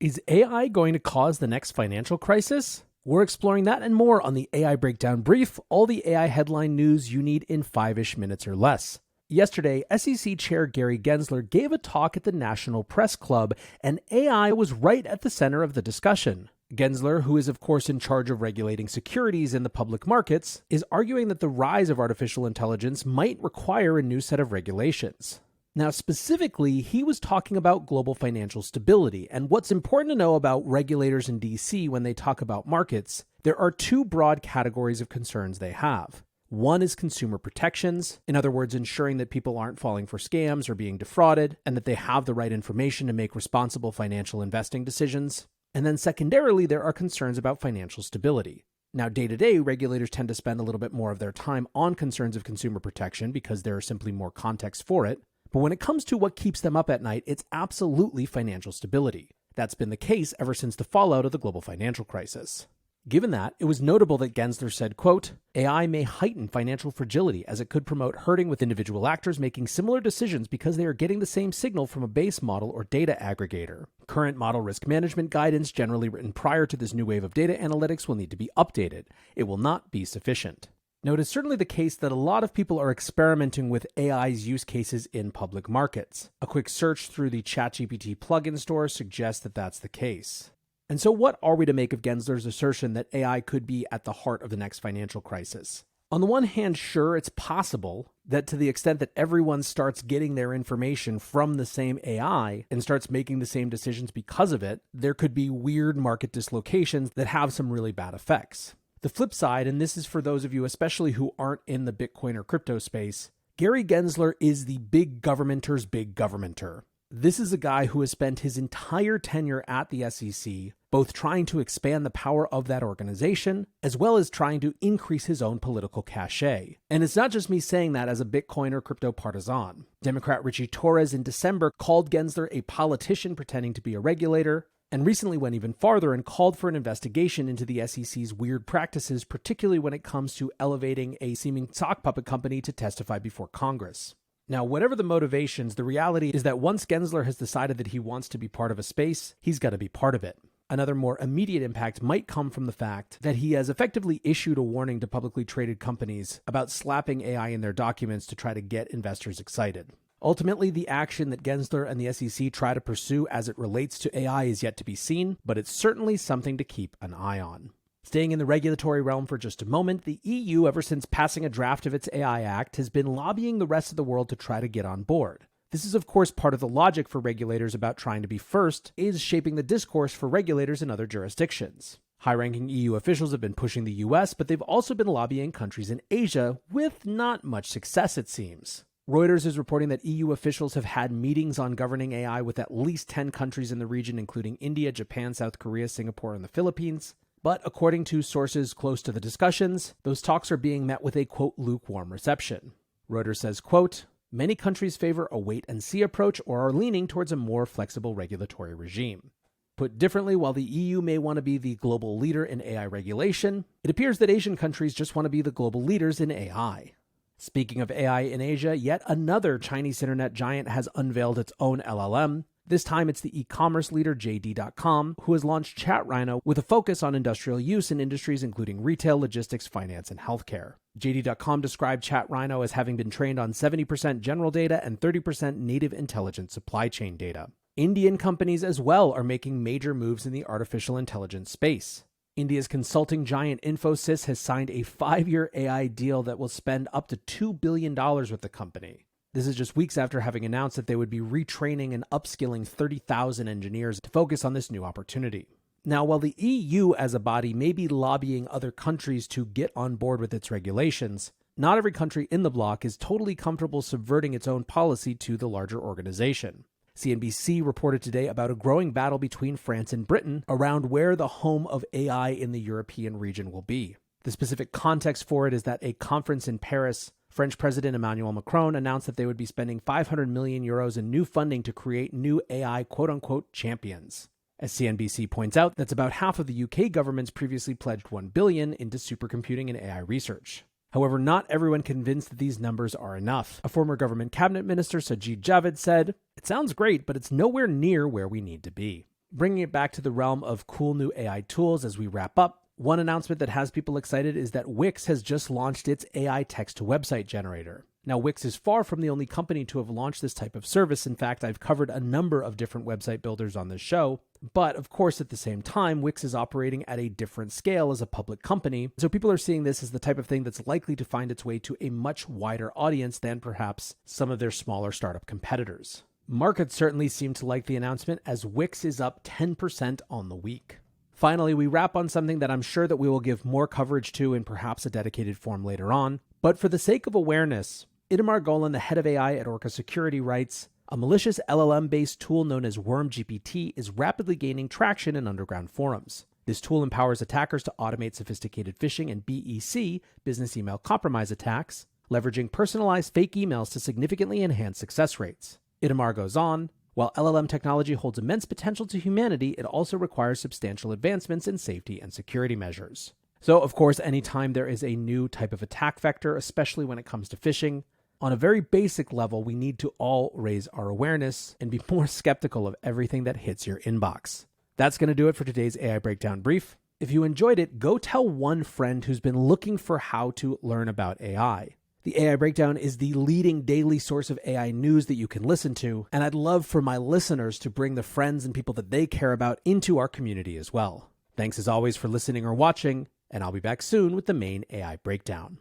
Is AI going to cause the next financial crisis? We're exploring that and more on the AI Breakdown Brief, all the AI headline news you need in 5-ish minutes or less. Yesterday, SEC Chair Gary Gensler gave a talk at the National Press Club, and AI was right at the center of the discussion. Gensler, who is of course in charge of regulating securities in the public markets, is arguing that the rise of artificial intelligence might require a new set of regulations. Now, specifically, he was talking about global financial stability, and what's important to know about regulators in DC when they talk about markets, there are two broad categories of concerns they have. One is consumer protections, in other words, ensuring that people aren't falling for scams or being defrauded, and that they have the right information to make responsible financial investing decisions. And then secondarily, there are concerns about financial stability. Now, day-to-day, regulators tend to spend a little bit more of their time on concerns of consumer protection because there is simply more context for it. But when it comes to what keeps them up at night, it's absolutely financial stability. That's been the case ever since the fallout of the global financial crisis. Given that, it was notable that Gensler said, quote, AI may heighten financial fragility as it could promote herding with individual actors making similar decisions because they are getting the same signal from a base model or data aggregator. Current model risk management guidance, generally written prior to this new wave of data analytics, will need to be updated. It will not be sufficient. Now, it is certainly the case that a lot of people are experimenting with AI's use cases in public markets. A quick search through the ChatGPT plugin store suggests that that's the case. And so what are we to make of Gensler's assertion that AI could be at the heart of the next financial crisis? On the one hand, sure, it's possible that to the extent that everyone starts getting their information from the same AI and starts making the same decisions because of it, there could be weird market dislocations that have some really bad effects. The flip side, and this is for those of you especially who aren't in the Bitcoin or crypto space, Gary Gensler is the big governmenter's big governmenter. This is a guy who has spent his entire tenure at the SEC both trying to expand the power of that organization, as well as trying to increase his own political cachet. And it's not just me saying that as a Bitcoin or crypto partisan. Democrat Richie Torres in December called Gensler a politician pretending to be a regulator, and recently went even farther and called for an investigation into the SEC's weird practices, particularly when it comes to elevating a seeming sock puppet company to testify before Congress. Now, whatever the motivations, the reality is that once Gensler has decided that he wants to be part of a space, he's got to be part of it. Another more immediate impact might come from the fact that he has effectively issued a warning to publicly traded companies about slapping AI in their documents to try to get investors excited. Ultimately, the action that Gensler and the SEC try to pursue as it relates to AI is yet to be seen, but it's certainly something to keep an eye on. Staying in the regulatory realm for just a moment, the EU, ever since passing a draft of its AI Act, has been lobbying the rest of the world to try to get on board. This is, of course, part of the logic for regulators about trying to be first, is shaping the discourse for regulators in other jurisdictions. High-ranking EU officials have been pushing the US, but they've also been lobbying countries in Asia, with not much success, it seems. Reuters is reporting that EU officials have had meetings on governing AI with at least 10 countries in the region, including India, Japan, South Korea, Singapore, and the Philippines. But according to sources close to the discussions, those talks are being met with a, quote, lukewarm reception. Reuters says, quote, many countries favor a wait-and-see approach or are leaning towards a more flexible regulatory regime. Put differently, while the EU may want to be the global leader in AI regulation, it appears that Asian countries just want to be the global leaders in AI. Speaking of AI in Asia, yet another Chinese internet giant has unveiled its own LLM. This time it's the e-commerce leader JD.com, who has launched ChatRhino with a focus on industrial use in industries including retail, logistics, finance, and healthcare. JD.com described ChatRhino as having been trained on 70% general data and 30% native intelligence supply chain data. Indian companies as well are making major moves in the artificial intelligence space. India's consulting giant Infosys has signed a 5-year AI deal that will spend up to $2 billion with the company. This is just weeks after having announced that they would be retraining and upskilling 30,000 engineers to focus on this new opportunity. Now, while the EU as a body may be lobbying other countries to get on board with its regulations, not every country in the bloc is totally comfortable subverting its own policy to the larger organization. CNBC reported today about a growing battle between France and Britain around where the home of AI in the European region will be. The specific context for it is that a conference in Paris, French President Emmanuel Macron announced that they would be spending 500 million euros in new funding to create new AI quote-unquote champions. As CNBC points out, that's about half of the UK government's previously pledged $1 billion into supercomputing and AI research. However, not everyone convinced that these numbers are enough. A former government cabinet minister, Sajid Javid, said, "It sounds great, but it's nowhere near where we need to be." Bringing it back to the realm of cool new AI tools as we wrap up, one announcement that has people excited is that Wix has just launched its AI text-to-website generator. Now, Wix is far from the only company to have launched this type of service. In fact, I've covered a number of different website builders on this show. But of course, at the same time, Wix is operating at a different scale as a public company. So people are seeing this as the type of thing that's likely to find its way to a much wider audience than perhaps some of their smaller startup competitors. Markets certainly seem to like the announcement, as Wix is up 10% on the week. Finally, we wrap on something that I'm sure that we will give more coverage to in perhaps a dedicated form later on. But for the sake of awareness, Itamar Golan, the head of AI at Orca Security, writes, "A malicious LLM-based tool known as WormGPT is rapidly gaining traction in underground forums. This tool empowers attackers to automate sophisticated phishing and BEC, business email compromise attacks, leveraging personalized fake emails to significantly enhance success rates." Itamar goes on, "While LLM technology holds immense potential to humanity, it also requires substantial advancements in safety and security measures." So, of course, anytime there is a new type of attack vector, especially when it comes to phishing, on a very basic level, we need to all raise our awareness and be more skeptical of everything that hits your inbox. That's going to do it for today's AI Breakdown Brief. If you enjoyed it, go tell one friend who's been looking for how to learn about AI. The AI Breakdown is the leading daily source of AI news that you can listen to, and I'd love for my listeners to bring the friends and people that they care about into our community as well. Thanks as always for listening or watching, and I'll be back soon with the main AI Breakdown.